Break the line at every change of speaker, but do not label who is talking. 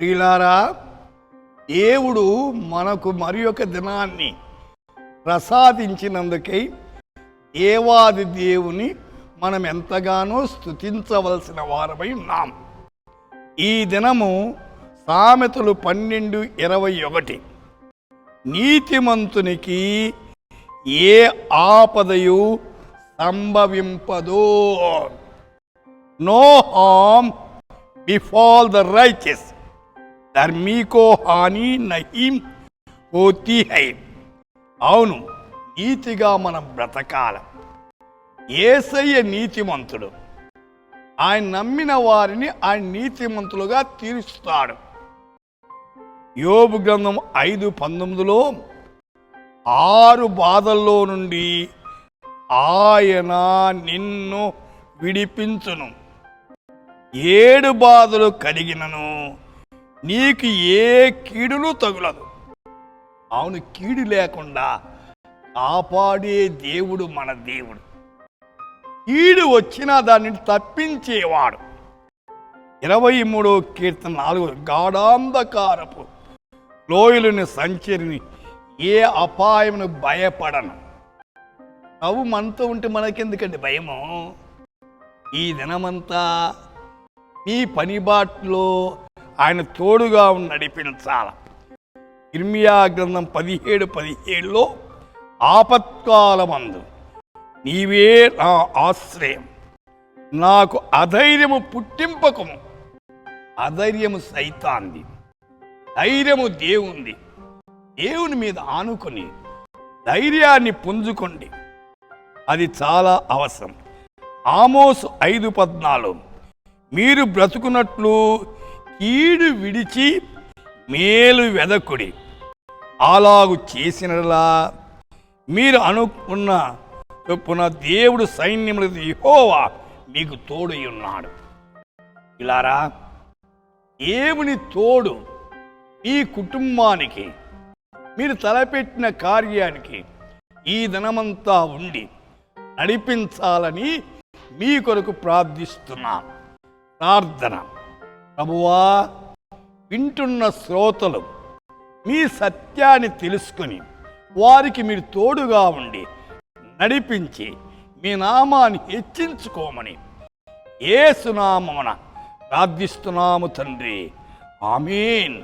ప్రియులారా, దేవుడు మనకు మరి ఒక దినాన్ని ప్రసాదించినందుకై దేవాది దేవుని మనం ఎంతగానో స్తుతించవలసిన వారమై ఉన్నాం. ఈ దినము సామెతలు 12:21 నీతిమంతునికి ఏ ఆపదయు సంభవింపదో. నో హార్మ్ బిఫాల్ ద రైచియస్, ధర్మీకో హాని నహీం హోతీ హై. అవును, నీతిగా మనం బ్రతకాల. యేసయ్య నీతిమంతుడు. ఆయన నమ్మిన వారిని ఆయన నీతిమంతులుగా తీరుస్తాడు. యోబు గ్రంథం 5:19 6 బాధల్లో నుండి ఆయన నిన్ను విడిపించును, 7 బాధలు కలిగినను నీకు ఏ కీడులు తగులదు. అవును, కీడు లేకుండా కాపాడే దేవుడు మన దేవుడు. కీడు వచ్చినా దానిని తప్పించేవాడు. 23వ కీర్తన 4 గాఢాంధకారపు లోయలుని సంచరిని ఏ అపాయమును భయపడను. నవ్వు మనతో ఉంటే మనకెందుకండి భయము? ఈ దినమంతా నీ పనిబాట్లో ఆయన తోడుగా నడిపించాల. ఇర్మియా గ్రంథం 17:17 ఆపత్కాలమందు నీవే నా ఆశ్రయం, నాకు అధైర్యము పుట్టింపకము. అధైర్యము సైతాంది, ధైర్యము దేవుంది. దేవుని మీద ఆనుకొని ధైర్యాన్ని పుంజుకోండి, అది చాలా అవసరం. ఆమోసు 5:14 మీరు బ్రతుకున్నట్లు కీడు విడిచి మేలు వెదకుడి, అలాగు చేసినలా మీరు అనుకున్న చొప్పున దేవుడు సైన్యములకు యెహోవా మీకు తోడై ఉన్నాడు. ఇలారా, దేవుని తోడు మీ కుటుంబానికి, మీరు తలపెట్టిన కార్యానికి ఈ దినమంతా ఉండి నడిపించాలని మీ కొరకు ప్రార్థిస్తున్నాం. ప్రార్థన. ప్రభువా, వింటున్న శ్రోతలు మీ సత్యాన్ని తెలుసుకొని వారికి మీరు తోడుగా ఉండి నడిపించి మీ నామాన్ని హెచ్చించుకోమని యేసు నామమున ప్రార్థిస్తున్నాము తండ్రి. ఆమేన్.